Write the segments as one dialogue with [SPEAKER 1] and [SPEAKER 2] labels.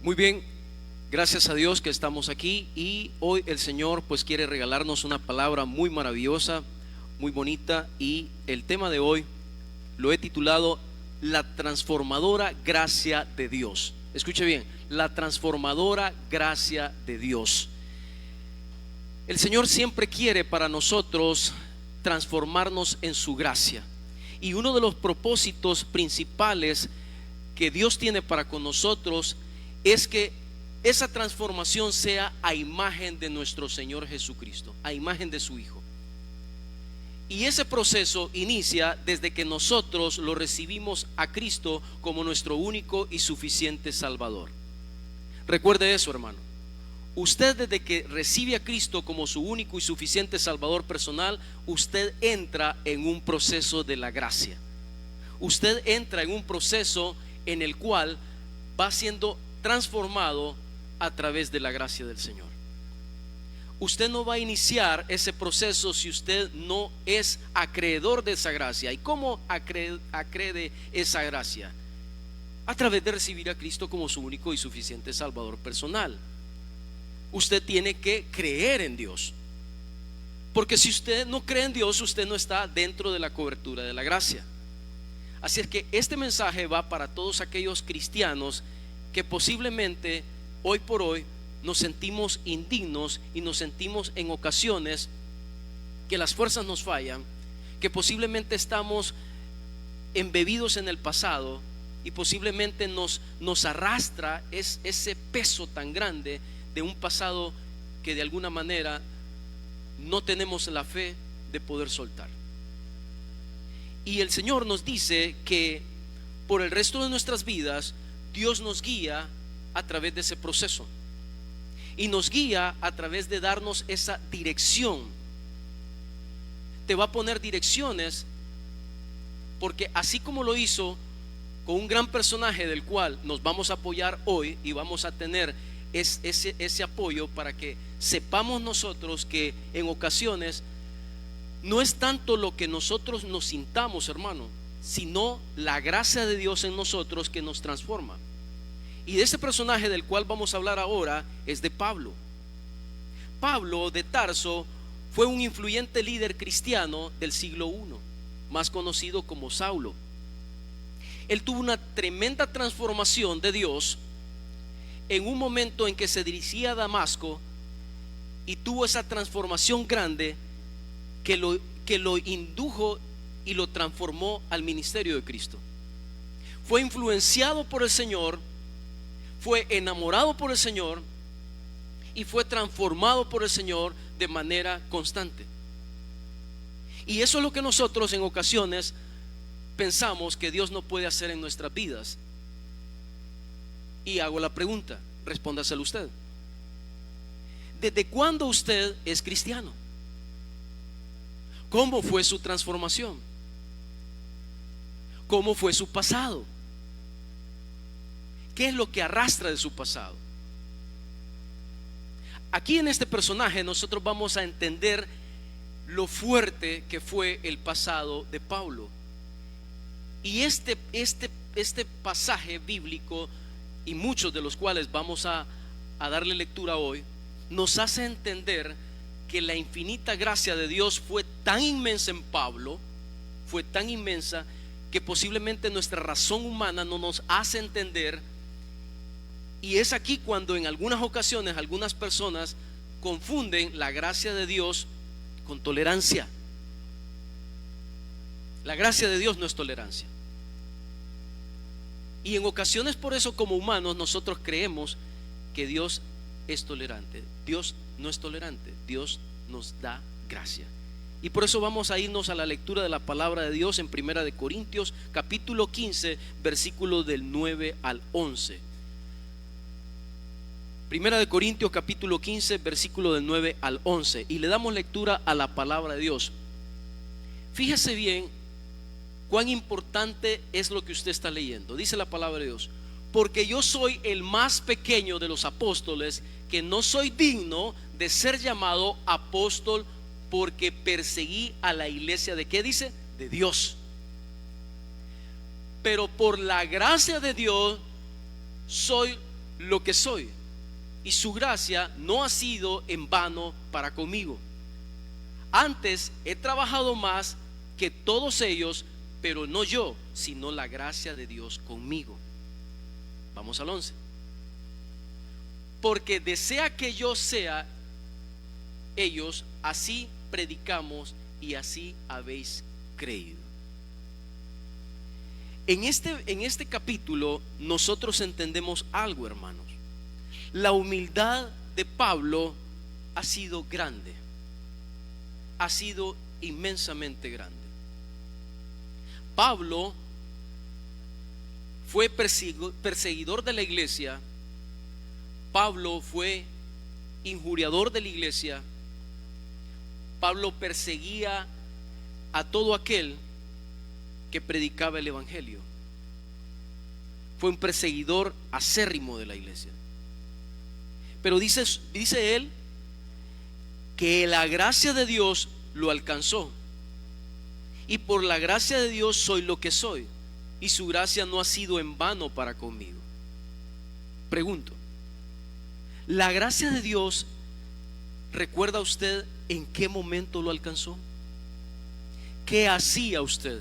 [SPEAKER 1] Muy bien, gracias a Dios que estamos aquí y hoy el Señor pues quiere regalarnos una palabra muy maravillosa, muy bonita, y el tema de hoy lo he titulado La transformadora gracia de Dios. Escuche bien, la transformadora gracia de Dios. El Señor siempre quiere para nosotros transformarnos en su gracia, y uno de los propósitos principales que Dios tiene para con nosotros es que esa transformación sea a imagen de nuestro Señor Jesucristo, a imagen de su Hijo. Y ese proceso inicia desde que nosotros lo recibimos a Cristo como nuestro único y suficiente Salvador. Recuerde eso, hermano. Usted, desde que recibe a Cristo como su único y suficiente Salvador personal, usted entra en un proceso de la gracia. Usted entra en un proceso en el cual va siendo transformado a través de la gracia del Señor. Usted no va a iniciar ese proceso si usted no es acreedor de esa gracia. ¿Y cómo acrede esa gracia? A través de recibir a Cristo como su único y suficiente Salvador personal. Usted tiene que creer en Dios, porque si usted no cree en Dios, usted no está dentro de la cobertura de la gracia. Así es que este mensaje va para todos aquellos cristianos que posiblemente hoy por hoy nos sentimos indignos y nos sentimos en ocasiones que las fuerzas nos fallan, que posiblemente estamos embebidos en el pasado y posiblemente nos arrastra ese peso tan grande de un pasado que de alguna manera no tenemos la fe de poder soltar. Y el Señor nos dice que por el resto de nuestras vidas Dios nos guía a través de ese proceso, y nos guía a través de darnos esa dirección. Te va a poner direcciones, porque así como lo hizo con un gran personaje del cual nos vamos a apoyar hoy, y vamos a tener ese apoyo para que sepamos nosotros que en ocasiones no es tanto lo que nosotros nos sintamos, hermano, sino la gracia de Dios en nosotros que nos transforma. Y de ese personaje del cual vamos a hablar ahora es de Pablo. Pablo de Tarso fue un influyente líder cristiano del siglo I, más conocido como Saulo. Él tuvo una tremenda transformación de Dios en un momento en que se dirigía a Damasco, y tuvo esa transformación grande que lo indujo y lo transformó al ministerio de Cristo. Fue influenciado por el Señor, fue enamorado por el Señor y fue transformado por el Señor de manera constante. Y eso es lo que nosotros en ocasiones pensamos que Dios no puede hacer en nuestras vidas. Y hago la pregunta, respóndasela usted. ¿Desde cuándo usted es cristiano? ¿Cómo fue su transformación? ¿Cómo fue su pasado? ¿Qué es lo que arrastra de su pasado? Aquí en este personaje nosotros vamos a entender lo fuerte que fue el pasado de Pablo. Y este pasaje bíblico, y muchos de los cuales vamos a darle lectura hoy, nos hace entender que la infinita gracia de Dios fue tan inmensa en Pablo, fue tan inmensa que posiblemente nuestra razón humana no nos hace entender. Y es aquí cuando en algunas ocasiones algunas personas confunden la gracia de Dios con tolerancia. La gracia de Dios no es tolerancia. Y en ocasiones por eso, como humanos, nosotros creemos que Dios es tolerante. Dios no es tolerante, Dios nos da gracia. Y por eso vamos a irnos a la lectura de la palabra de Dios en Primera de Corintios capítulo 15, versículos del 9 al 11. Primera de Corintios capítulo 15, versículo del 9 al 11, y le damos lectura a la palabra de Dios. Fíjese bien cuán importante es lo que usted está leyendo. Dice la palabra de Dios: porque yo soy el más pequeño de los apóstoles, que no soy digno de ser llamado apóstol, porque perseguí a la iglesia de, ¿qué dice? De Dios. Pero por la gracia de Dios soy lo que soy, y su gracia no ha sido en vano para conmigo. Antes he trabajado más que todos ellos, pero no yo, sino la gracia de Dios conmigo. Vamos al 11. Porque desea que yo sea ellos, así predicamos y así habéis creído. En este capítulo nosotros entendemos algo, hermanos. La humildad de Pablo ha sido grande, ha sido inmensamente grande. Pablo fue perseguidor de la iglesia. Pablo fue injuriador de la iglesia. Pablo perseguía a todo aquel que predicaba el evangelio. Fue un perseguidor acérrimo de la iglesia. Pero dice él que la gracia de Dios lo alcanzó, y por la gracia de Dios soy lo que soy, y su gracia no ha sido en vano para conmigo. Pregunto, ¿la gracia de Dios, recuerda usted en qué momento lo alcanzó? ¿Qué hacía usted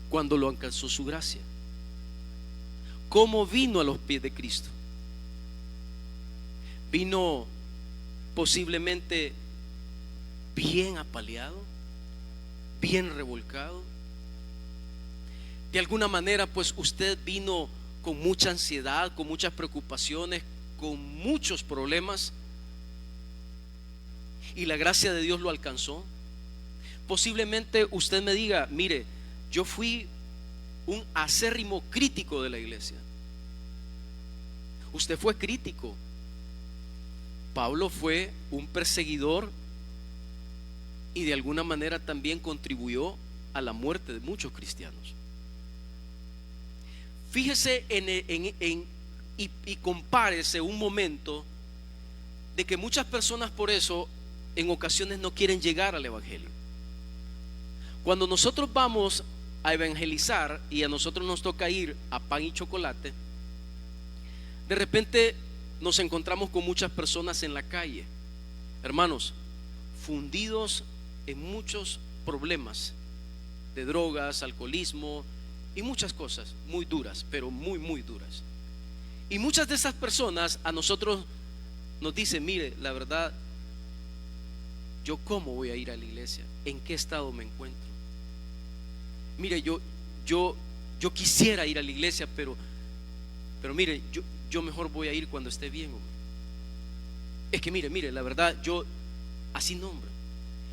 [SPEAKER 1] cuando lo alcanzó su gracia? ¿Cómo vino a los pies de Cristo? ¿Vino posiblemente bien apaleado, bien revolcado? De alguna manera, pues usted vino con mucha ansiedad, con muchas preocupaciones, con muchos problemas, y la gracia de Dios lo alcanzó. Posiblemente usted me diga: mire, yo fui un acérrimo crítico de la iglesia. Usted fue crítico. Pablo fue un perseguidor, y de alguna manera también contribuyó a la muerte de muchos cristianos. Fíjese y compárese un momento de que muchas personas por eso en ocasiones no quieren llegar al evangelio. Cuando nosotros vamos a evangelizar y a nosotros nos toca ir a pan y chocolate, de repente nos encontramos con muchas personas en la calle, hermanos, fundidos en muchos problemas de drogas, alcoholismo y muchas cosas muy duras, pero muy, muy duras. Y muchas de esas personas a nosotros nos dicen: mire, la verdad, yo cómo voy a ir a la iglesia, en qué estado me encuentro. Mire, yo quisiera ir a la iglesia, pero mire, yo mejor voy a ir cuando esté bien, hombre. Es que mire, la verdad, yo así nombro.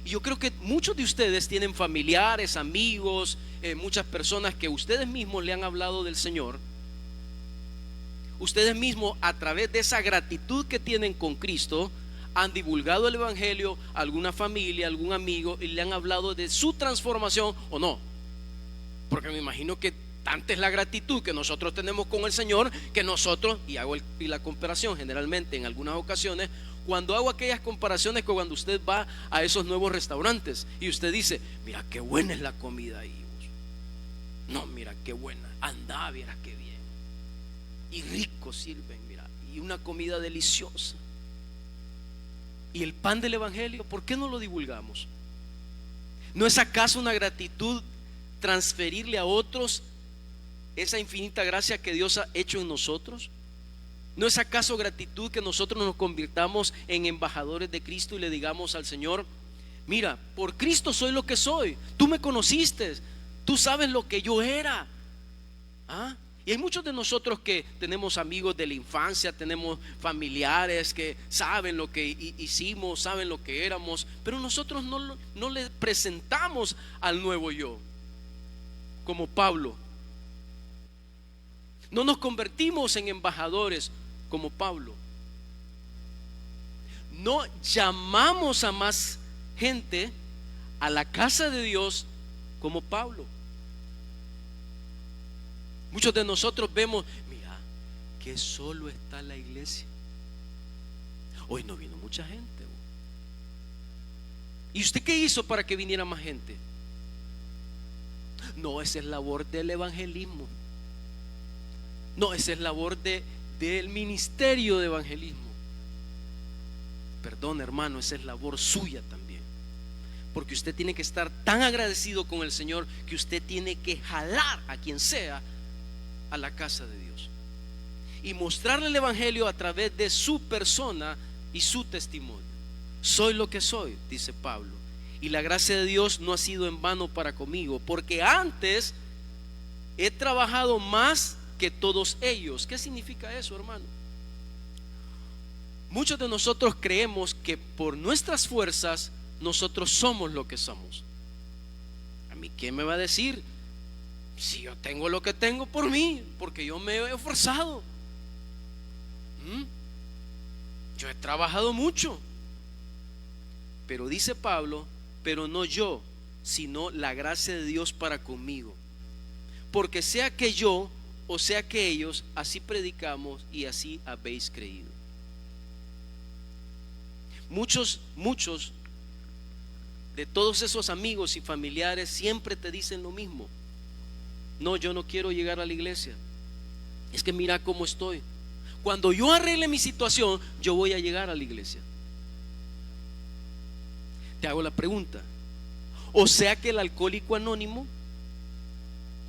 [SPEAKER 1] Y yo creo que muchos de ustedes tienen familiares, amigos, muchas personas que ustedes mismos le han hablado del Señor. Ustedes mismos, a través de esa gratitud que tienen con Cristo, han divulgado el evangelio a alguna familia, a algún amigo, y le han hablado de su transformación, ¿o no? Porque me imagino que tanta es la gratitud que nosotros tenemos con el Señor, que nosotros, y hago la comparación generalmente en algunas ocasiones, cuando hago aquellas comparaciones con cuando usted va a esos nuevos restaurantes y usted dice: mira qué buena es la comida ahí. No, mira qué buena, anda, vieras qué bien, y rico sirven, mira, y una comida deliciosa. Y el pan del evangelio, ¿por qué no lo divulgamos? ¿No es acaso una gratitud transferirle a otros esa infinita gracia que Dios ha hecho en nosotros? ¿No es acaso gratitud que nosotros nos convirtamos en embajadores de Cristo y le digamos al Señor: mira, por Cristo soy lo que soy, tú me conociste, tú sabes lo que yo era? Y hay muchos de nosotros que tenemos amigos de la infancia, tenemos familiares que saben lo que hicimos, saben lo que éramos, pero nosotros no le presentamos al nuevo yo, como Pablo. No nos convertimos en embajadores como Pablo. No llamamos a más gente a la casa de Dios como Pablo. Muchos de nosotros vemos: mira, que solo está la iglesia. Hoy no vino mucha gente. ¿Y usted qué hizo para que viniera más gente? No, esa es labor del evangelismo. No, esa es labor de del ministerio de evangelismo. Perdón, hermano, esa es labor suya también, porque usted tiene que estar tan agradecido con el Señor que usted tiene que jalar a quien sea a la casa de Dios y mostrarle el evangelio a través de su persona y su testimonio. Soy lo que soy, dice Pablo, y la gracia de Dios no ha sido en vano para conmigo, porque antes he trabajado más que todos ellos. ¿Qué significa eso, hermano? Muchos de nosotros creemos que por nuestras fuerzas nosotros somos lo que somos. ¿A mí qué me va a decir? Si yo tengo lo que tengo por mí, porque yo me he esforzado. Yo he trabajado mucho. Pero dice Pablo, pero no yo, sino la gracia de Dios para conmigo. Porque sea que yo o sea que ellos, así predicamos y así habéis creído. Muchos de todos esos amigos y familiares siempre te dicen lo mismo. No, yo no quiero llegar a la iglesia. Es que mira cómo estoy. Cuando yo arregle mi situación, yo voy a llegar a la iglesia. Te hago la pregunta. O sea que el alcohólico anónimo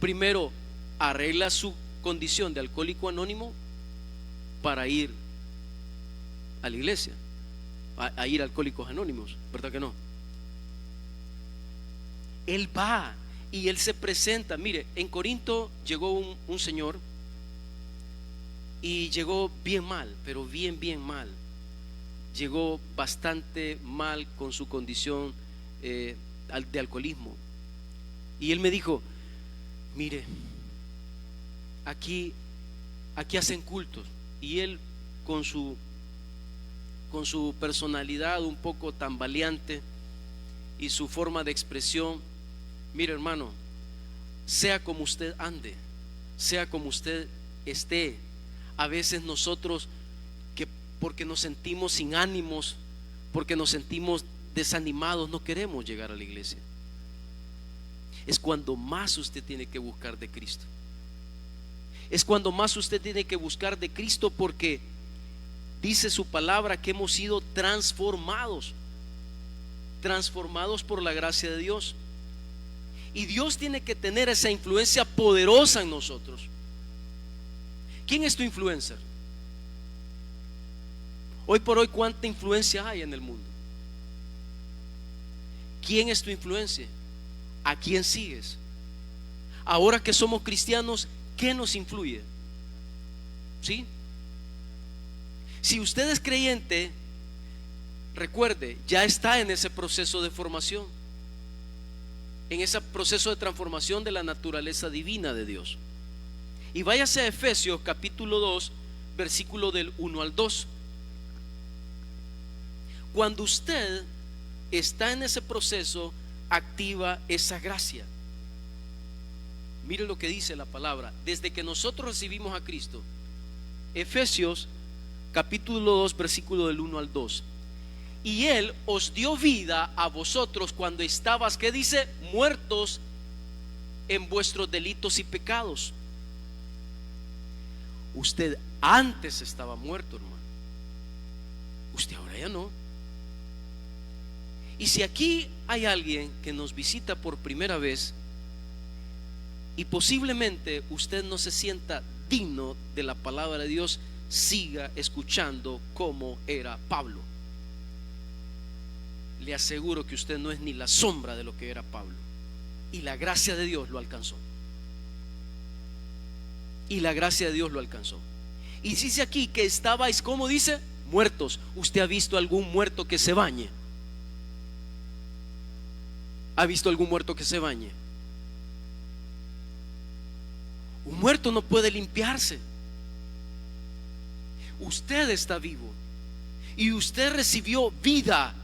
[SPEAKER 1] primero arregla su condición de alcohólico anónimo para ir a la iglesia, a ir a Alcohólicos Anónimos, ¿verdad que no? Él va y él se presenta. Mire, en Corinto llegó un señor y llegó bien mal, pero bien mal. Llegó bastante mal con su condición de alcoholismo. Y él me dijo: mire, aquí hacen cultos. Y él con su personalidad un poco tambaleante y su forma de expresión, mire, hermano, sea como usted ande, sea como usted esté, a veces nosotros, que porque nos sentimos sin ánimos, porque nos sentimos desanimados, no queremos llegar a la iglesia. Es cuando más usted tiene que buscar de Cristo. Es cuando más usted tiene que buscar de Cristo, porque dice su palabra que hemos sido transformados por la gracia de Dios. Y Dios tiene que tener esa influencia poderosa en nosotros. ¿Quién es tu influencer? Hoy por hoy, ¿cuánta influencia hay en el mundo? ¿Quién es tu influencia? ¿A quién sigues? Ahora que somos cristianos, ¿qué nos influye? ¿Sí? Si usted es creyente, recuerde, ya está en ese proceso de formación, en ese proceso de transformación de la naturaleza divina de Dios. Y váyase a Efesios capítulo 2, versículo del 1 al 2. Cuando usted está en ese proceso, activa esa gracia. Mire lo que dice la palabra: desde que nosotros recibimos a Cristo. Efesios capítulo 2, versículo del 1 al 2. Y Él os dio vida a vosotros cuando estabas, ¿qué dice? Muertos en vuestros delitos y pecados. Usted antes estaba muerto, hermano. Usted ahora ya no. Y si aquí hay alguien que nos visita por primera vez y posiblemente usted no se sienta digno de la palabra de Dios, siga escuchando cómo era Pablo. Le aseguro que usted no es ni la sombra de lo que era Pablo, y la gracia de Dios lo alcanzó. Y la gracia de Dios lo alcanzó. Y dice aquí que estabais, ¿cómo dice? Muertos. ¿Usted ha visto algún muerto que se bañe? ¿Ha visto algún muerto que se bañe? Un muerto no puede limpiarse. Usted está vivo y usted recibió vida,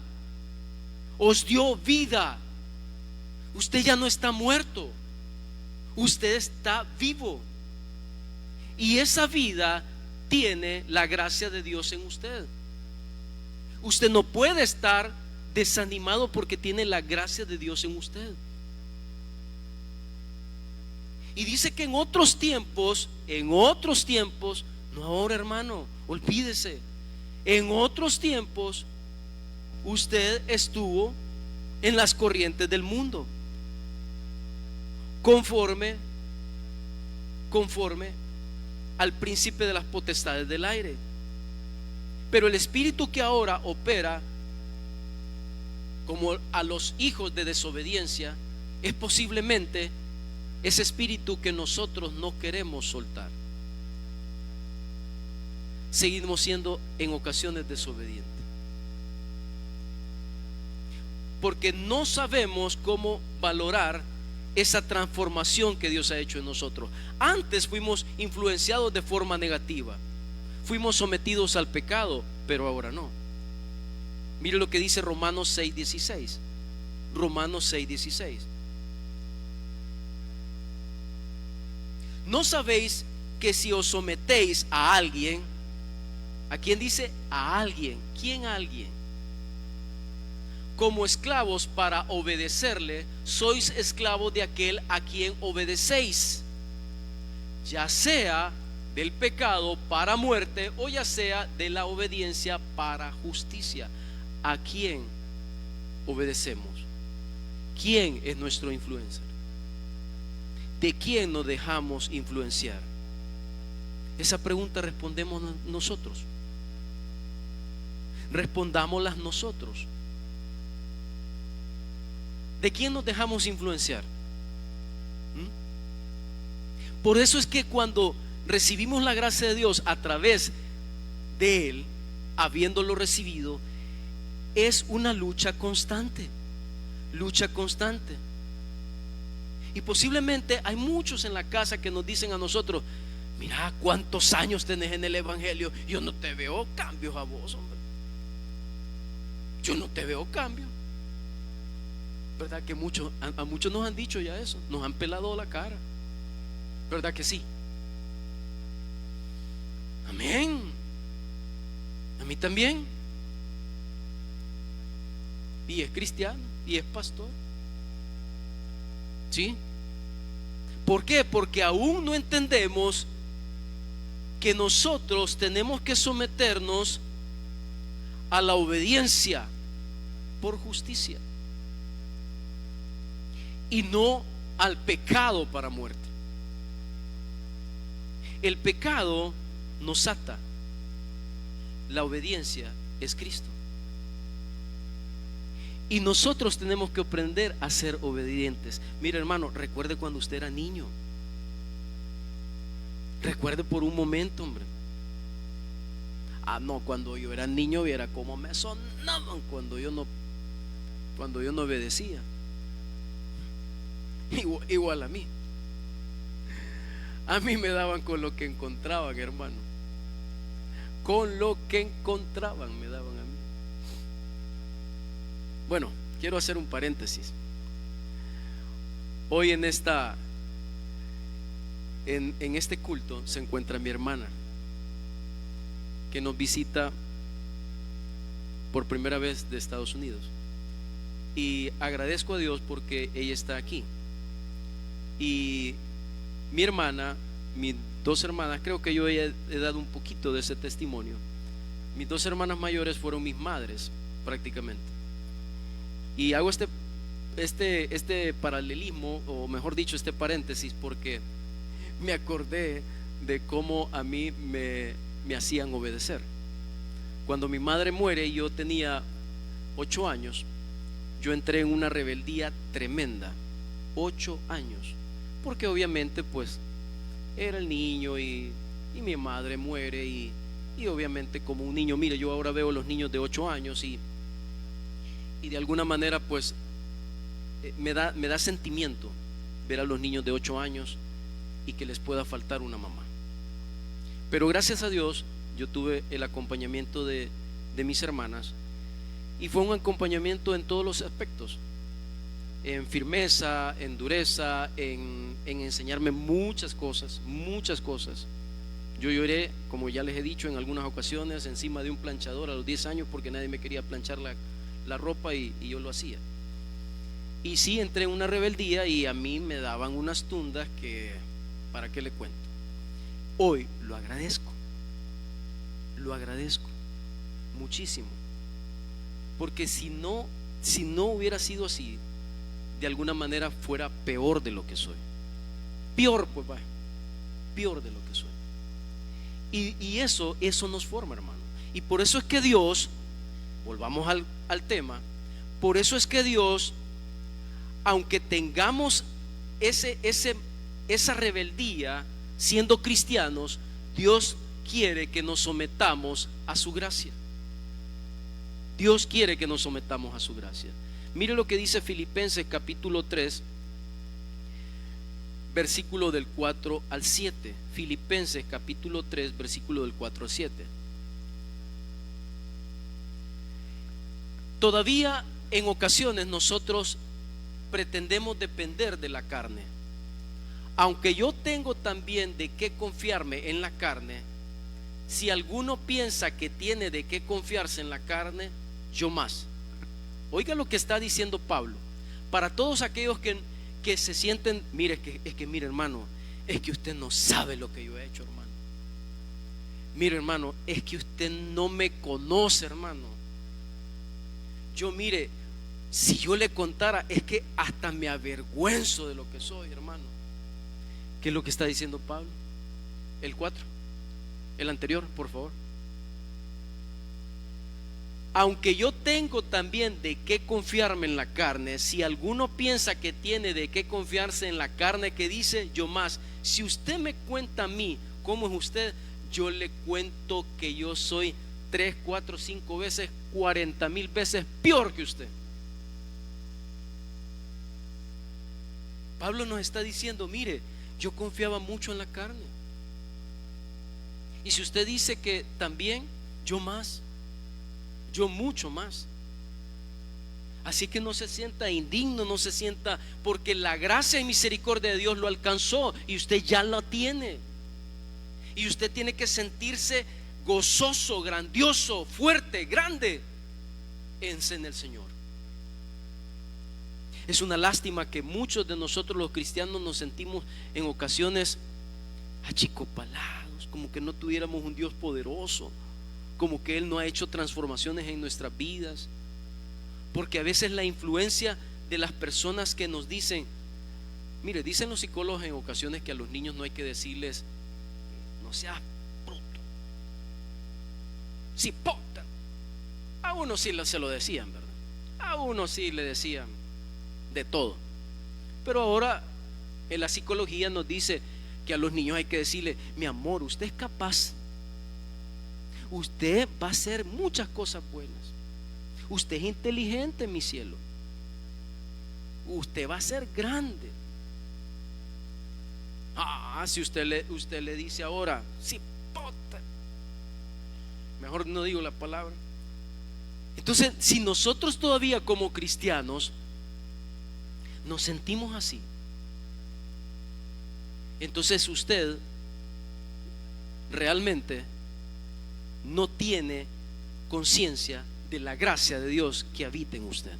[SPEAKER 1] os dio vida. Usted ya no está muerto, usted está vivo, y esa vida tiene la gracia de Dios en usted. Usted no puede estar desanimado porque tiene la gracia de Dios en usted. Y dice que en otros tiempos No ahora, hermano, olvídese. En otros tiempos usted estuvo en las corrientes del mundo, conforme al príncipe de las potestades del aire. Pero el espíritu que ahora opera como a los hijos de desobediencia es posiblemente ese espíritu que nosotros no queremos soltar. Seguimos siendo en ocasiones desobedientes porque no sabemos cómo valorar esa transformación que Dios ha hecho en nosotros. Antes fuimos influenciados de forma negativa, fuimos sometidos al pecado, pero ahora no. Mire lo que dice Romanos 6:16. Romanos 6:16. ¿No sabéis que si os sometéis a alguien? ¿A quién dice? A alguien. ¿Quién alguien? Como esclavos para obedecerle, sois esclavos de aquel a quien obedecéis, ya sea del pecado para muerte o ya sea de la obediencia para justicia. ¿A quién obedecemos? ¿Quién es nuestro influencer? ¿De quién nos dejamos influenciar? Esa pregunta respondemos nosotros. Respondámoslas nosotros. ¿De quién nos dejamos influenciar? Por eso es que cuando recibimos la gracia de Dios a través de Él, habiéndolo recibido, es una lucha constante. Lucha constante. Y posiblemente hay muchos en la casa que nos dicen a nosotros: mira cuántos años tenés en el evangelio, yo no te veo cambios a vos, hombre. Yo no te veo cambios. ¿Verdad que a muchos nos han dicho ya eso? Nos han pelado la cara. ¿Verdad que sí? Amén. A mí también. Y es cristiano y es pastor. ¿Sí? ¿Por qué? Porque aún no entendemos que nosotros tenemos que someternos a la obediencia por justicia y no al pecado para muerte. El pecado nos ata, la obediencia es Cristo. Y nosotros tenemos que aprender a ser obedientes. Mira, hermano, recuerde cuando usted era niño. Recuerde por un momento, hombre. No, cuando yo era niño, viera cómo me sonaban cuando yo no obedecía. Igual a mí. A mí me daban con lo que encontraban, hermano. Con lo que encontraban me daban a mí. Bueno, quiero hacer un paréntesis. Hoy en este culto se encuentra mi hermana, que nos visita por primera vez de Estados Unidos. Y agradezco a Dios porque ella está aquí. Y mi hermana, mis dos hermanas, creo que yo he dado un poquito de ese testimonio. Mis dos hermanas mayores fueron mis madres prácticamente. Y hago este paralelismo, o mejor dicho, este paréntesis, porque me acordé de cómo a mí me hacían obedecer. Cuando mi madre muere y yo tenía 8 años, yo entré en una rebeldía tremenda. 8 años. Porque obviamente pues era el niño y mi madre muere y obviamente como un niño, mire, yo ahora veo a los niños de 8 años y de alguna manera pues me da sentimiento ver a los niños de 8 años y que les pueda faltar una mamá. Pero gracias a Dios yo tuve el acompañamiento de mis hermanas, y fue un acompañamiento en todos los aspectos, en firmeza, en dureza, en enseñarme muchas cosas. Yo lloré, como ya les he dicho en algunas ocasiones, encima de un planchador a los 10 años porque nadie me quería planchar la ropa y yo lo hacía. Y sí, entré en una rebeldía y a mí me daban unas tundas que, ¿para qué le cuento? Hoy lo agradezco, lo agradezco muchísimo, porque si no hubiera sido así, de alguna manera fuera peor de lo que soy. Peor, pues vaya, peor de lo que soy. Y eso nos forma, hermano. Y por eso es que Dios, volvamos al tema, por eso es que Dios, aunque tengamos esa rebeldía siendo cristianos, Dios quiere que nos sometamos a su gracia. Dios quiere que nos sometamos a su gracia. Mire lo que dice Filipenses capítulo 3, versículo del 4 al 7. Filipenses capítulo 3, versículo del 4 al 7. Todavía en ocasiones nosotros pretendemos depender de la carne. Aunque yo tengo también de qué confiarme en la carne, si alguno piensa que tiene de qué confiarse en la carne, yo más. Oiga lo que está diciendo Pablo. Para todos aquellos que se sienten, mire, mire, hermano, es que usted no sabe lo que yo he hecho, hermano. Mire, hermano, es que usted no me conoce, hermano. Yo, mire, si yo le contara, es que hasta me avergüenzo de lo que soy, hermano. ¿Qué es lo que está diciendo Pablo? El 4, el anterior, por favor. Aunque yo tengo también de qué confiarme en la carne, si alguno piensa que tiene de qué confiarse en la carne, que dice, yo más. Si usted me cuenta a mí cómo es usted, yo le cuento que yo soy 3, 4, 5 veces, 40,000 veces peor que usted. Pablo nos está diciendo, mire, yo confiaba mucho en la carne. Y si usted dice que también, yo más, yo mucho más. Así que no se sienta indigno, no se sienta, porque la gracia y misericordia de Dios lo alcanzó y usted ya la tiene. Y usted tiene que sentirse gozoso, grandioso, fuerte, grande en el Señor. Es una lástima que muchos de nosotros los cristianos nos sentimos en ocasiones achicopalados, como que no tuviéramos un Dios poderoso, como que Él no ha hecho transformaciones en nuestras vidas. Porque a veces la influencia de las personas que nos dicen, mire, dicen los psicólogos en ocasiones que a los niños no hay que decirles, no seas bruto, cipota. A uno sí se lo decían, ¿verdad? A uno sí le decían de todo. Pero ahora en la psicología nos dice que a los niños hay que decirle, mi amor, usted es capaz, usted va a hacer muchas cosas buenas, usted es inteligente, mi cielo, usted va a ser grande. Si usted le dice ahora, cipota, mejor no digo la palabra. Entonces, si nosotros todavía como cristianos nos sentimos así, entonces usted realmente no tiene conciencia de la gracia de Dios que habita en usted.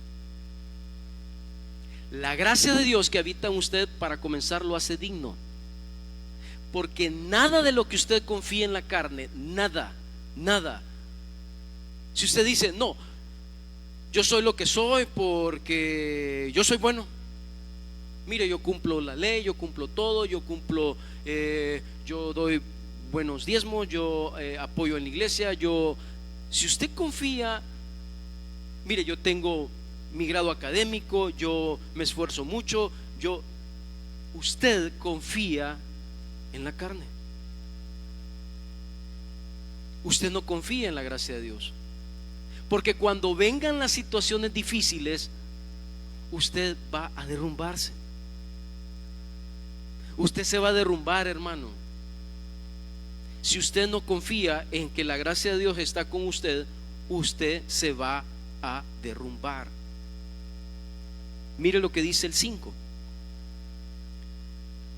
[SPEAKER 1] La gracia de Dios que habita en usted, para comenzar, lo hace digno. Porque nada de lo que usted confía en la carne, nada. Si usted dice, no, yo soy lo que soy porque yo soy bueno. Mire, yo cumplo la ley, yo cumplo todo, yo doy buenos diezmos, yo apoyo en la iglesia, si usted confía, mire, yo tengo mi grado académico, yo me esfuerzo mucho, usted confía en la carne. Usted no confía en la gracia de Dios. Porque cuando vengan las situaciones difíciles, usted va a derrumbarse. Usted se va a derrumbar, hermano. Si usted no confía en que la gracia de Dios está con usted, usted se va a derrumbar. Mire lo que dice el 5.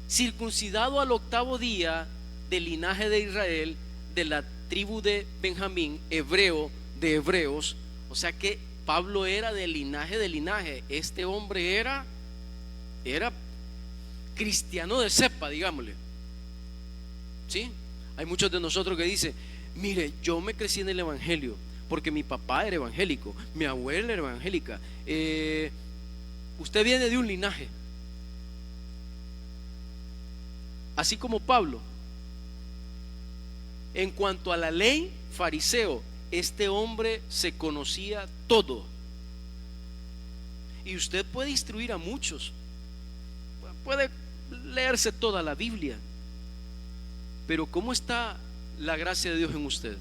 [SPEAKER 1] Circuncidado al 8º día del linaje de Israel, de la tribu de Benjamín, hebreo de hebreos. O sea que Pablo era del linaje de linaje. Este hombre era cristiano de cepa, digámosle. ¿Sí? Hay muchos de nosotros que dicen, Mire, yo me crecí en el evangelio porque mi papá era evangélico, mi abuela era evangélica. Usted viene de un linaje, así como Pablo. En cuanto a la ley, fariseo, este hombre se conocía todo. Y usted puede instruir a muchos, puede leerse toda la Biblia, pero ¿cómo está la gracia de Dios en usted?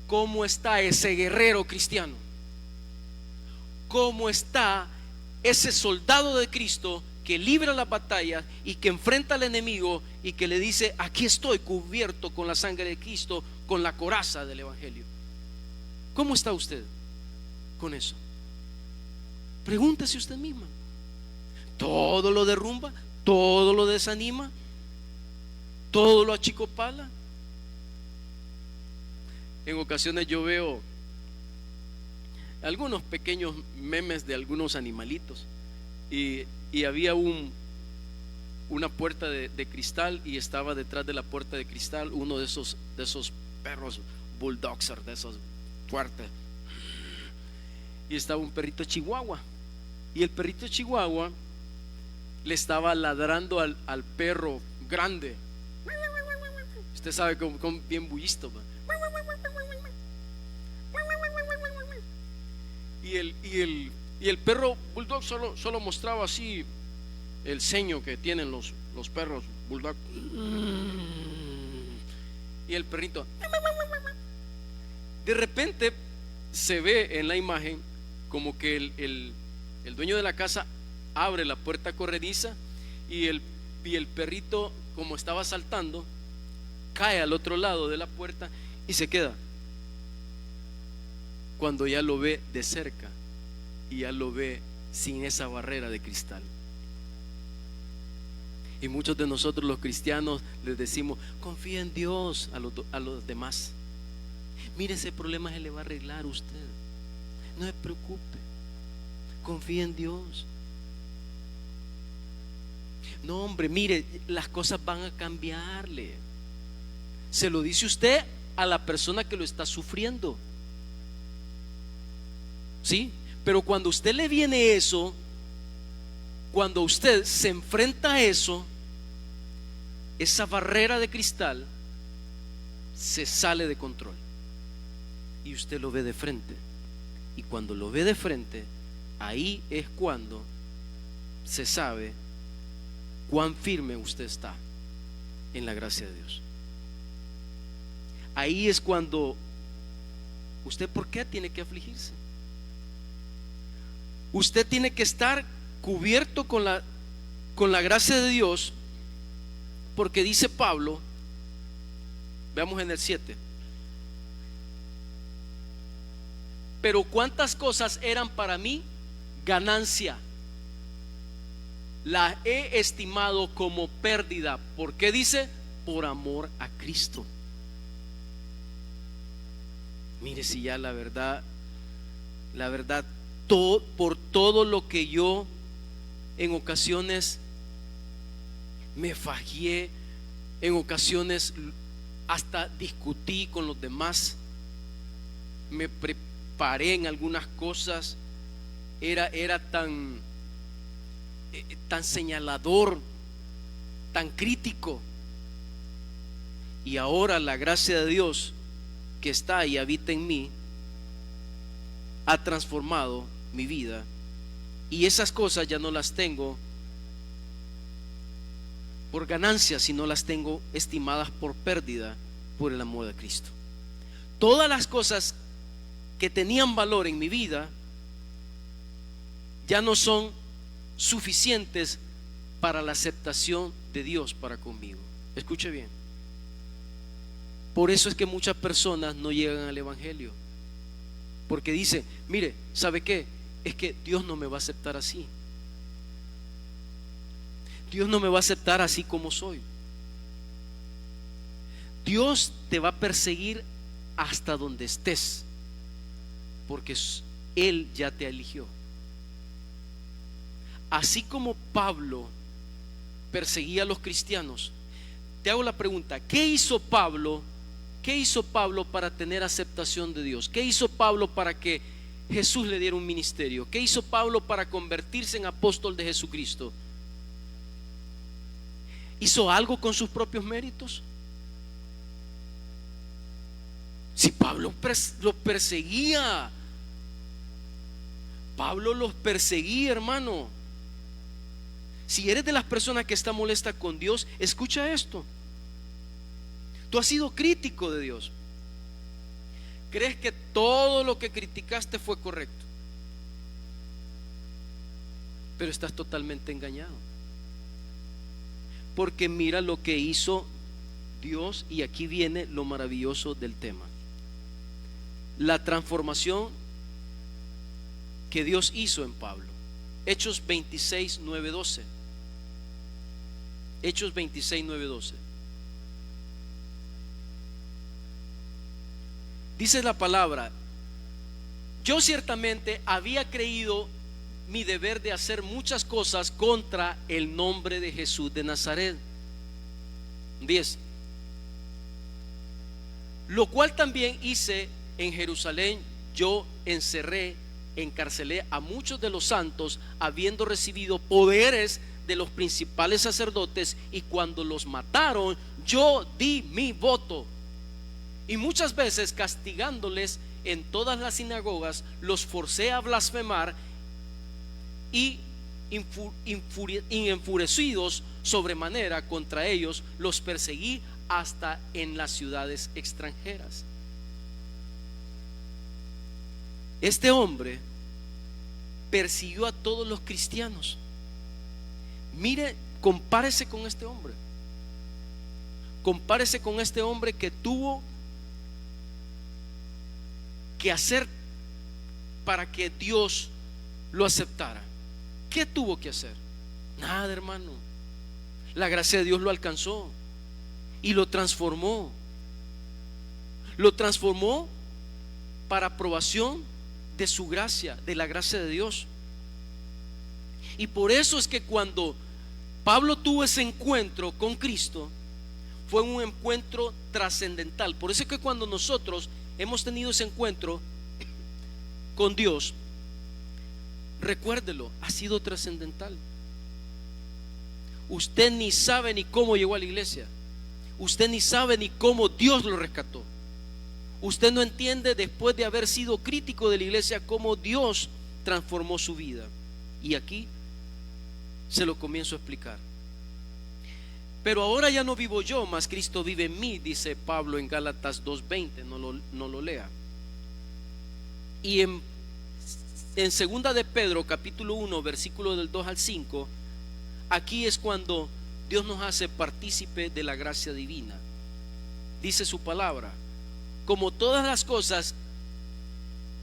[SPEAKER 1] ¿Cómo está ese guerrero cristiano? ¿Cómo está ese soldado de Cristo que libra la batalla y que enfrenta al enemigo y que le dice: aquí estoy cubierto con la sangre de Cristo, con la coraza del evangelio? ¿Cómo está usted con eso? Pregúntese usted misma. ¿Todo lo derrumba? ¿Todo lo desanima? ¿Todo lo achicopala? En ocasiones yo veo algunos pequeños memes de algunos animalitos y había una puerta de cristal, y estaba detrás de la puerta de cristal uno de esos perros bulldozer, de esos fuertes, y estaba un perrito chihuahua, y el perrito chihuahua le estaba ladrando al perro grande. Usted sabe cómo bien bullisto, ¿va? Y el perro bulldog solo mostraba así el ceño que tienen los perros bulldog. Y el perrito, de repente se ve en la imagen como que el dueño de la casa abre la puerta corrediza, y el perrito, como estaba saltando, cae al otro lado de la puerta y se queda. Cuando ya lo ve de cerca y ya lo ve sin esa barrera de cristal. Y muchos de nosotros los cristianos les decimos: confía en Dios a los demás. Mire, ese problema se le va a arreglar a usted, no se preocupe, confía en Dios. No, hombre, mire, las cosas van a cambiarle. Se lo dice usted a la persona que lo está sufriendo, ¿sí? Pero cuando usted le viene eso, cuando usted se enfrenta a eso, esa barrera de cristal se sale de control y usted lo ve de frente. Y cuando lo ve de frente, ahí es cuando se sabe cuán firme usted está en la gracia de Dios. Ahí es cuando usted, ¿por qué tiene que afligirse? Usted tiene que estar cubierto con la gracia de Dios, porque dice Pablo, veamos en el 7: pero cuántas cosas eran para mí ganancia, las he estimado como pérdida. ¿Por qué dice? Por amor a Cristo. Mire, si ya la verdad, por todo lo que yo en ocasiones me fagié, en ocasiones hasta discutí con los demás, me preparé en algunas cosas, era tan señalador, tan crítico, y ahora la gracia de Dios que está y habita en mí ha transformado mi vida, y esas cosas ya no las tengo por ganancia, sino las tengo estimadas por pérdida por el amor de Cristo. Todas las cosas que tenían valor en mi vida ya no son suficientes para la aceptación de Dios para conmigo. Escuche bien. Por eso es que muchas personas no llegan al evangelio, porque dicen: mire, ¿sabe qué? Es que Dios no me va a aceptar así. Dios no me va a aceptar así como soy. Dios te va a perseguir hasta donde estés, porque Él ya te eligió. Así como Pablo perseguía a los cristianos, te hago la pregunta: ¿qué hizo Pablo ¿Qué hizo Pablo para tener aceptación de Dios? ¿Qué hizo Pablo para que Jesús le diera un ministerio? ¿Qué hizo Pablo para convertirse en apóstol de Jesucristo? ¿Hizo algo con sus propios méritos? Si Pablo los perseguía, Pablo los perseguía, hermano. Si eres de las personas que está molesta con Dios, escucha esto. Tú has sido crítico de Dios. ¿Crees que todo lo que criticaste fue correcto? Pero estás totalmente engañado. Porque mira lo que hizo Dios, y aquí viene lo maravilloso del tema. La transformación que Dios hizo en Pablo. Hechos 26, 9, 12. Hechos 26, 9, 12. Dice la palabra: yo ciertamente había creído mi deber de hacer muchas cosas contra el nombre de Jesús de Nazaret. 10. Lo cual también hice en Jerusalén. Yo encarcelé a muchos de los santos, habiendo recibido poderes de los principales sacerdotes, y cuando los mataron, yo di mi voto. Y muchas veces, castigándoles en todas las sinagogas, los forcé a blasfemar, y enfurecidos sobremanera contra ellos, los perseguí hasta en las ciudades extranjeras. Este hombre persiguió a todos los cristianos. Mire, compárese con este hombre. Compárese con este hombre que tuvo que hacer para que Dios lo aceptara. ¿Qué tuvo que hacer? Nada, hermano. La gracia de Dios lo alcanzó y lo transformó. Lo transformó para aprobación de su gracia, de la gracia de Dios. Y por eso es que cuando Pablo tuvo ese encuentro con Cristo, fue un encuentro trascendental. Por eso es que cuando nosotros hemos tenido ese encuentro con Dios, recuérdelo, ha sido trascendental. Usted ni sabe ni cómo llegó a la iglesia. Usted ni sabe ni cómo Dios lo rescató. Usted no entiende, después de haber sido crítico de la iglesia, cómo Dios transformó su vida. Y aquí se lo comienzo a explicar. Pero ahora ya no vivo yo, mas Cristo vive en mí, dice Pablo en Gálatas 2:20. No lo lea. Y en segunda de Pedro capítulo 1 versículo del 2 al 5, aquí es cuando Dios nos hace partícipe de la gracia divina. Dice su palabra: como todas las cosas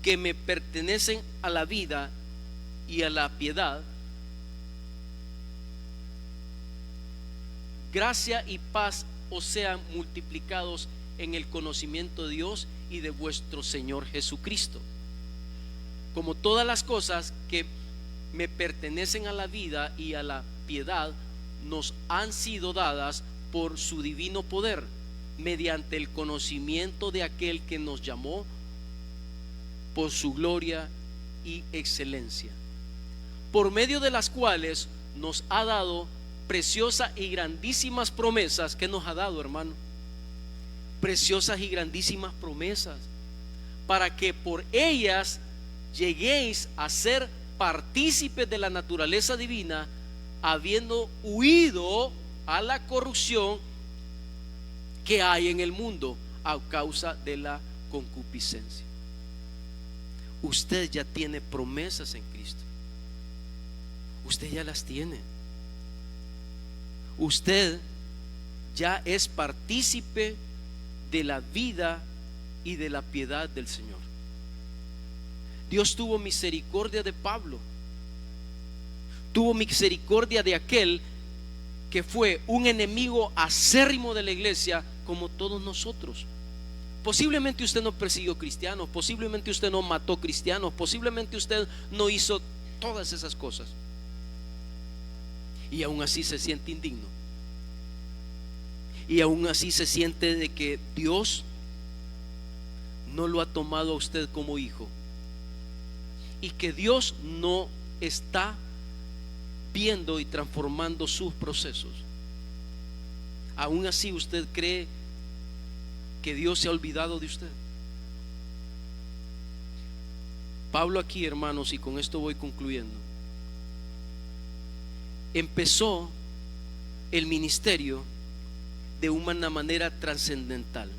[SPEAKER 1] que me pertenecen a la vida y a la piedad, gracia y paz os sean multiplicados en el conocimiento de Dios y de vuestro Señor Jesucristo. Como todas las cosas que me pertenecen a la vida y a la piedad nos han sido dadas por su divino poder, mediante el conocimiento de aquel que nos llamó por su gloria y excelencia, por medio de las cuales nos ha dado preciosas y grandísimas promesas. ¿Qué nos ha dado, hermano? Preciosas y grandísimas promesas, para que por ellas lleguéis a ser partícipes de la naturaleza divina, habiendo huido a la corrupción que hay en el mundo a causa de la concupiscencia. Usted ya tiene promesas en Cristo. Usted ya las tiene. Usted ya es partícipe de la vida y de la piedad del Señor. Dios tuvo misericordia de Pablo. Tuvo misericordia de aquel que fue un enemigo acérrimo de la iglesia, como todos nosotros. Posiblemente usted no persiguió cristianos, posiblemente usted no mató cristianos, posiblemente usted no hizo todas esas cosas, y aún así se siente indigno, y aún así se siente de que Dios no lo ha tomado a usted como hijo, y que Dios no está viendo y transformando sus procesos, aún así usted cree que Dios se ha olvidado de usted. Pablo aquí, hermanos, y con esto voy concluyendo, empezó el ministerio de una manera trascendental.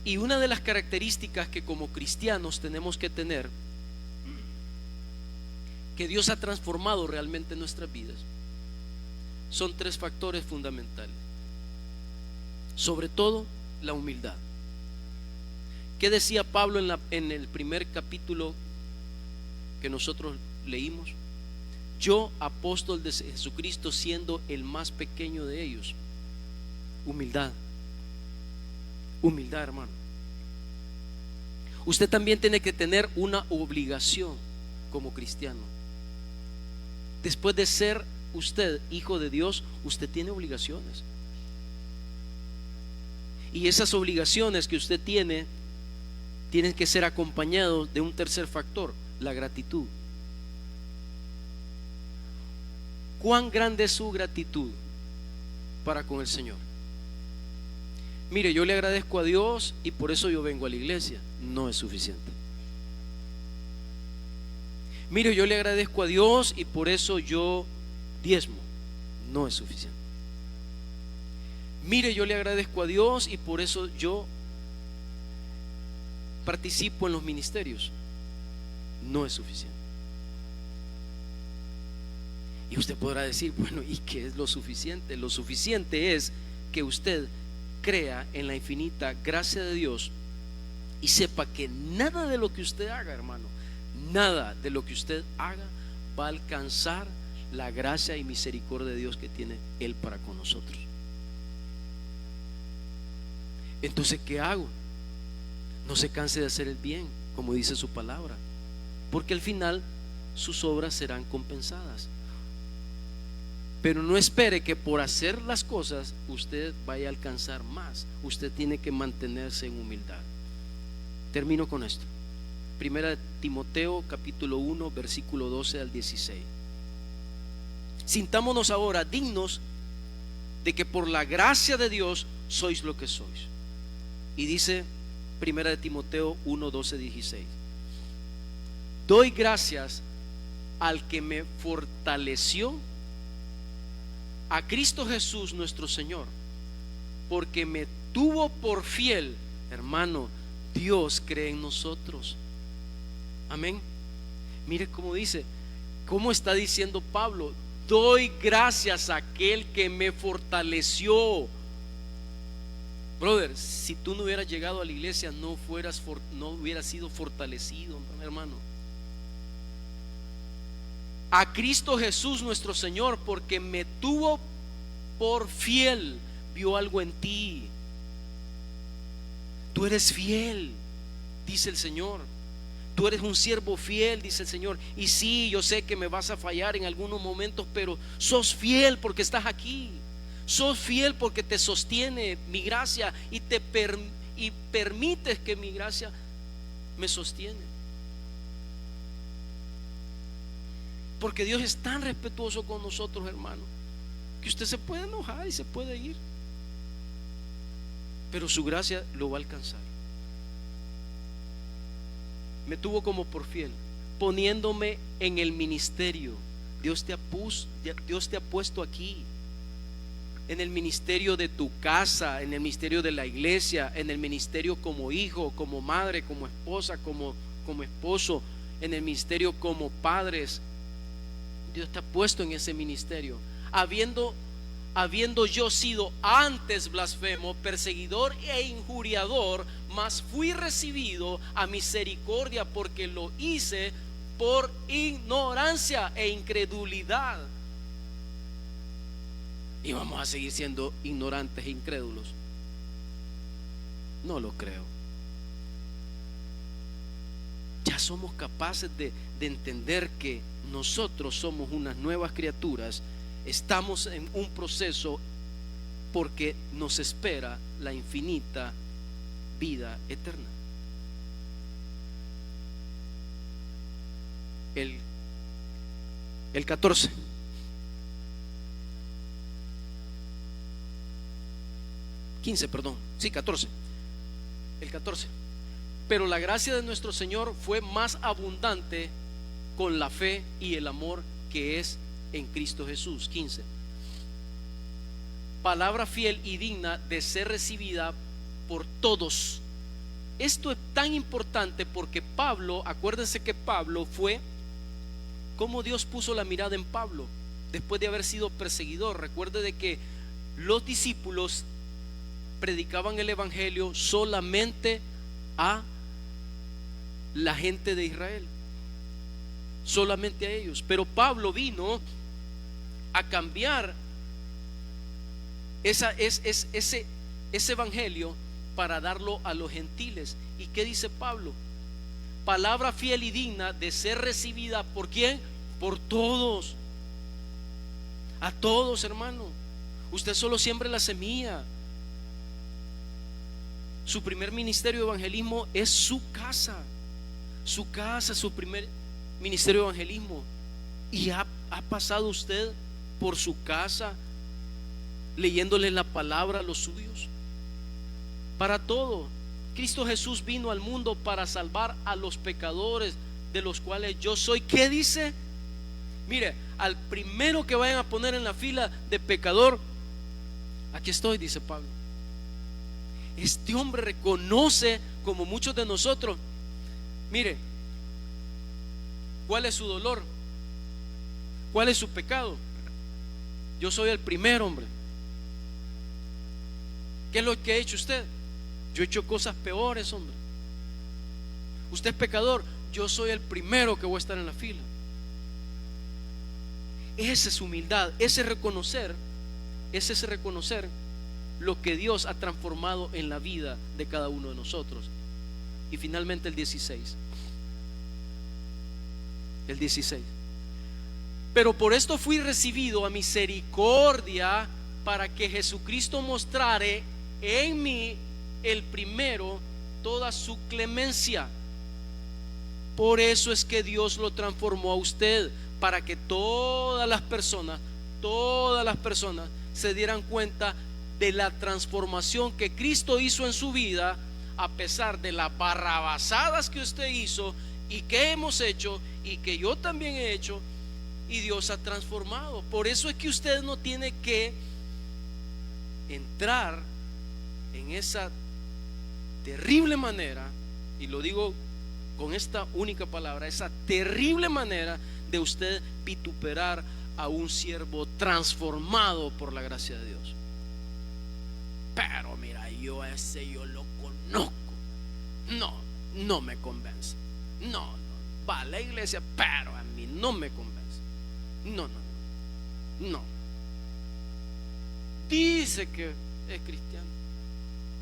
[SPEAKER 1] Y una de las características que como cristianos tenemos que tener, que Dios ha transformado realmente en nuestras vidas, son 3 factores fundamentales. Sobre todo, la humildad. ¿Qué decía Pablo en el primer capítulo que nosotros leímos? Yo, apóstol de Jesucristo, siendo el más pequeño de ellos. Humildad. Humildad, hermano. Usted también tiene que tener una obligación como cristiano. Después de ser usted hijo de Dios, usted tiene obligaciones. Y esas obligaciones que usted tiene, tienen que ser acompañados de un tercer factor, la gratitud. ¿Cuán grande es su gratitud para con el Señor? Mire, yo le agradezco a Dios y por eso yo vengo a la iglesia. No es suficiente. Mire, yo le agradezco a Dios y por eso yo diezmo. No es suficiente. Mire, yo le agradezco a Dios y por eso yo participo en los ministerios. No es suficiente. Y usted podrá decir, bueno, ¿y qué es lo suficiente? Lo suficiente es que usted crea en la infinita gracia de Dios y sepa que nada de lo que usted haga, hermano, nada de lo que usted haga va a alcanzar la gracia y misericordia de Dios que tiene Él para con nosotros. Entonces, ¿qué hago? No se canse de hacer el bien, como dice su palabra, porque al final sus obras serán compensadas. Pero no espere que por hacer las cosas usted vaya a alcanzar más. Usted tiene que mantenerse en humildad. Termino con esto. Primera de Timoteo capítulo 1 versículo 12 al 16. Sintámonos ahora dignos de que por la gracia de Dios sois lo que sois. Y dice Primera de Timoteo 1, 12, 16. Doy gracias al que me fortaleció, a Cristo Jesús nuestro Señor, porque me tuvo por fiel. Hermano, Dios cree en nosotros. Amén. Mire cómo dice, cómo está diciendo Pablo: doy gracias a aquel que me fortaleció. Brother, si tú no hubieras llegado a la iglesia, no hubieras sido fortalecido, hermano. A Cristo Jesús nuestro Señor, porque me tuvo por fiel. Vio algo en ti. Tú eres fiel, dice el Señor. Tú eres un siervo fiel, dice el Señor. Y sí, yo sé que me vas a fallar en algunos momentos, pero sos fiel porque estás aquí. Sos fiel porque te sostiene mi gracia y permites que mi gracia me sostiene. Porque Dios es tan respetuoso con nosotros, hermano, que usted se puede enojar y se puede ir, pero su gracia lo va a alcanzar. Me tuvo como por fiel, poniéndome en el ministerio. Dios te ha puesto aquí, en el ministerio de tu casa, en el ministerio de la iglesia, en el ministerio como hijo, como madre, como esposa, como esposo, en el ministerio como padres. Dios te ha puesto en ese ministerio. Habiendo yo sido antes blasfemo, perseguidor e injuriador, mas fui recibido a misericordia porque lo hice por ignorancia e incredulidad. Y vamos a seguir siendo ignorantes e incrédulos. No lo creo. Ya somos capaces de entender que nosotros somos unas nuevas criaturas. Estamos en un proceso porque nos espera la infinita vida eterna. El 14. Perdón. Sí, 14. El 14. Pero la gracia de nuestro Señor fue más abundante con la fe y el amor que es en Cristo Jesús. 15. Palabra fiel y digna de ser recibida por todos. Esto es tan importante porque Pablo, acuérdense que Pablo fue como Dios puso la mirada en Pablo después de haber sido perseguidor. Recuerde de que los discípulos predicaban el evangelio solamente a la gente de Israel, solamente a ellos. Pero Pablo vino a cambiar ese evangelio para darlo a los gentiles. ¿Y qué dice Pablo? Palabra fiel y digna de ser recibida ¿por quién? Por todos. A todos, hermano. Usted solo siembre la semilla. Su primer ministerio de evangelismo es su casa, su primer ministerio de evangelismo. Y ha pasado usted por su casa leyéndole la palabra a los suyos. Para todo. Cristo Jesús vino al mundo para salvar a los pecadores, de los cuales yo soy. ¿Qué dice? Mire, al primero que vayan a poner en la fila de pecador, aquí estoy, dice Pablo. Este hombre reconoce, como muchos de nosotros, mire, ¿cuál es su dolor? ¿Cuál es su pecado? Yo soy el primer hombre. ¿Qué es lo que ha hecho usted? Yo he hecho cosas peores, hombre. Usted es pecador. Yo soy el primero que voy a estar en la fila. Esa es humildad, ese es reconocer lo que Dios ha transformado en la vida de cada uno de nosotros. Y finalmente el 16. El 16. Pero por esto fui recibido a misericordia, para que Jesucristo mostrare en mí el primero toda su clemencia. Por eso es que Dios lo transformó a usted, para que todas las personas se dieran cuenta de la transformación que Cristo hizo en su vida, a pesar de las barrabasadas que usted hizo y que hemos hecho y que yo también he hecho, y Dios ha transformado. Por eso es que usted no tiene que entrar en esa terrible manera, y lo digo con esta única palabra, esa terrible manera de usted vituperar a un siervo transformado por la gracia de Dios. Pero mira, yo lo conozco. No me convence. No, va a la iglesia, pero a mí no me convence. No. Dice que es cristiano.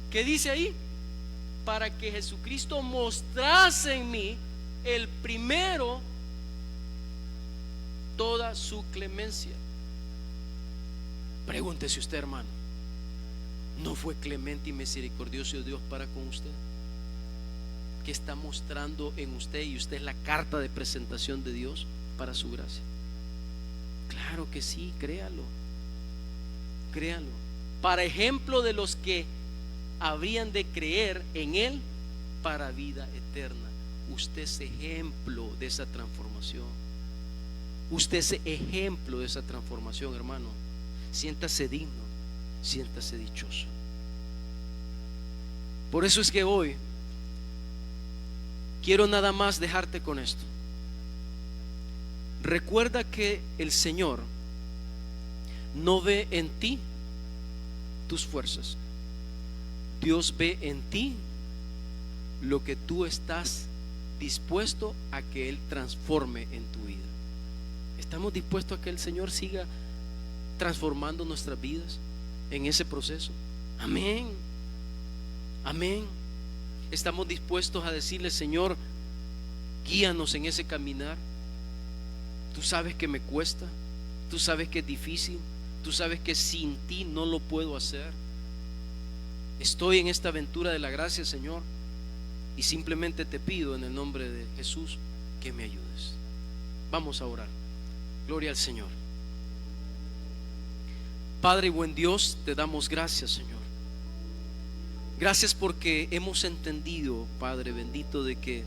[SPEAKER 1] ¿Qué dice ahí? Para que Jesucristo mostrase en mí el primero toda su clemencia. Pregúntese usted, hermano, ¿no fue clemente y misericordioso Dios para con usted? ¿Qué está mostrando en usted? Y usted es la carta de presentación de Dios para su gracia. Claro que sí, créalo. Para ejemplo de los que habrían de creer en Él para vida eterna. Usted es ejemplo de esa transformación. Hermano. Siéntase digno, siéntase dichoso. Por eso es que hoy quiero nada más dejarte con esto. Recuerda que el Señor no ve en ti tus fuerzas. Dios ve en ti lo que tú estás dispuesto a que Él transforme en tu vida. ¿Estamos dispuestos a que el Señor siga transformando nuestras vidas en ese proceso? Amén. Estamos dispuestos a decirle: Señor, guíanos en ese caminar. Tú sabes que me cuesta, tú sabes que es difícil, tú sabes que sin ti no lo puedo hacer. Estoy en esta aventura de la gracia, Señor, y simplemente te pido en el nombre de Jesús que me ayudes. Vamos a orar. Gloria al Señor. Padre y buen Dios, te damos gracias, Señor. Gracias porque hemos entendido, Padre bendito, de que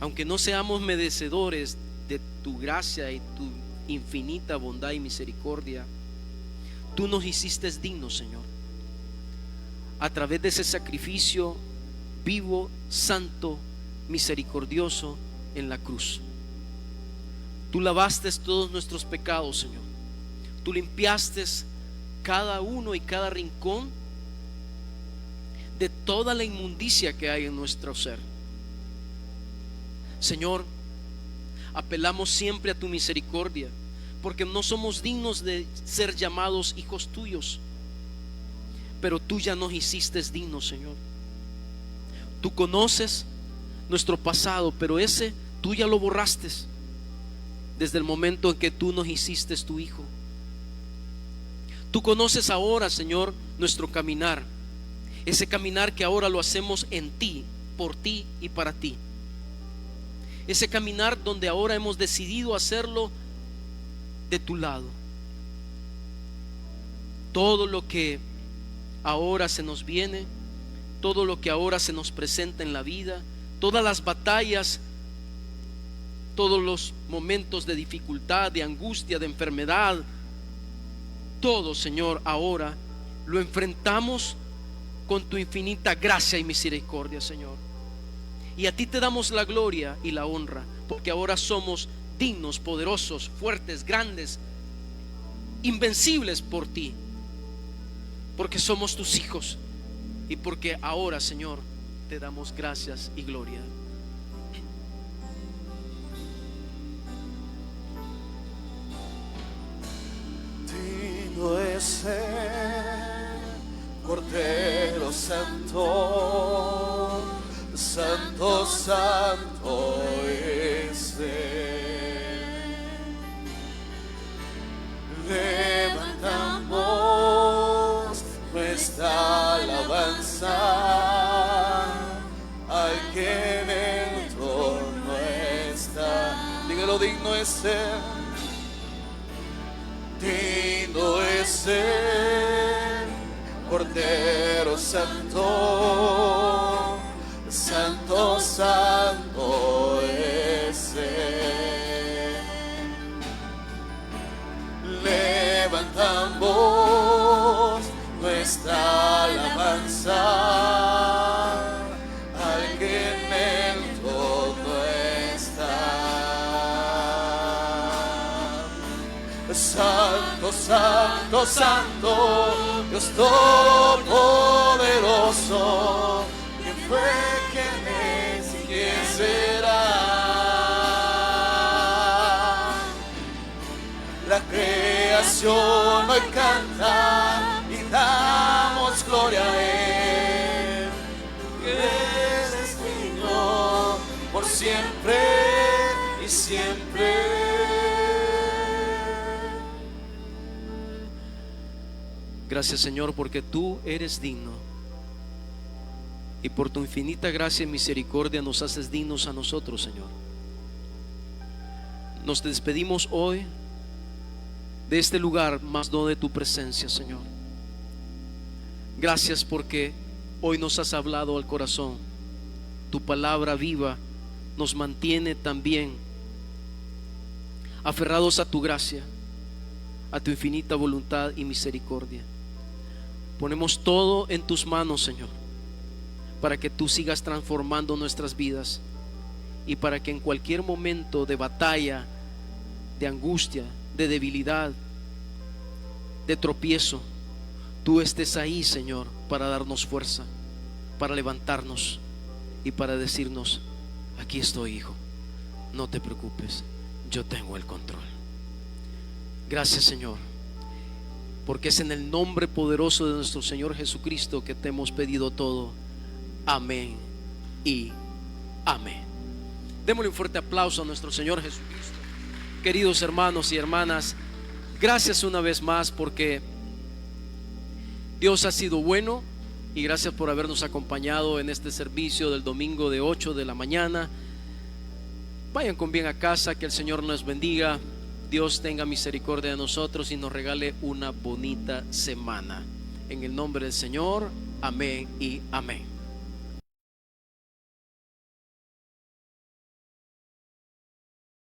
[SPEAKER 1] aunque no seamos merecedores de tu gracia y tu infinita bondad y misericordia, tú nos hiciste dignos, Señor, a través de ese sacrificio vivo, santo, misericordioso en la cruz. Tú lavaste todos nuestros pecados, Señor. Tú limpiaste cada uno y cada rincón de toda la inmundicia que hay en nuestro ser. Señor, apelamos siempre a tu misericordia, porque no somos dignos de ser llamados hijos tuyos, pero tú ya nos hiciste dignos, Señor. Tú conoces nuestro pasado, pero ese tú ya lo borraste desde el momento en que tú nos hiciste tu hijo. Tú conoces ahora, Señor, nuestro caminar, ese caminar que ahora lo hacemos en ti, por ti y para ti. Ese caminar donde ahora hemos decidido hacerlo de tu lado. Todo lo que ahora se nos viene, todo lo que ahora se nos presenta en la vida, todas las batallas, todos los momentos de dificultad, de angustia, de enfermedad, todo, Señor, ahora lo enfrentamos con tu infinita gracia y misericordia, Señor. Y a ti te damos la gloria y la honra, porque ahora somos dignos, poderosos, fuertes, grandes, invencibles por ti, porque somos tus hijos y porque ahora, Señor, te damos gracias y gloria.
[SPEAKER 2] Digno es el Cordero Santo, Santo, Santo es Él. Levantamos nuestra alabanza al que en el trono está. Dígalo, digno es Él. Digno es el Cordero Santo, Santo, Santo es Él. Levantamos nuestra alabanza al que en el trono está. Santo, Santo, Santo, Dios Todopoderoso, ¿quién fue, quién es y quién será? La creación hoy canta y damos gloria a Él, que eres digno por siempre y siempre.
[SPEAKER 1] Gracias, Señor, porque tú eres digno y por tu infinita gracia y misericordia nos haces dignos a nosotros, Señor. Nos despedimos hoy de este lugar, más no de tu presencia, Señor. Gracias porque hoy nos has hablado al corazón. Tu palabra viva nos mantiene también aferrados a tu gracia, a tu infinita voluntad y misericordia. Ponemos todo en tus manos, Señor, para que tú sigas transformando nuestras vidas y para que en cualquier momento de batalla, de angustia, de debilidad, de tropiezo, tú estés ahí, Señor, para darnos fuerza, para levantarnos y para decirnos: aquí estoy, hijo, no te preocupes, yo tengo el control. Gracias, Señor, porque es en el nombre poderoso de nuestro Señor Jesucristo que te hemos pedido todo. Amén y amén. Démosle un fuerte aplauso a nuestro Señor Jesucristo. Queridos hermanos y hermanas, gracias una vez más porque Dios ha sido bueno y gracias por habernos acompañado en este servicio del domingo de 8 de la mañana. Vayan con bien a casa, que el Señor nos bendiga. Dios tenga misericordia de nosotros y nos regale una bonita semana. En el nombre del Señor, amén y amén.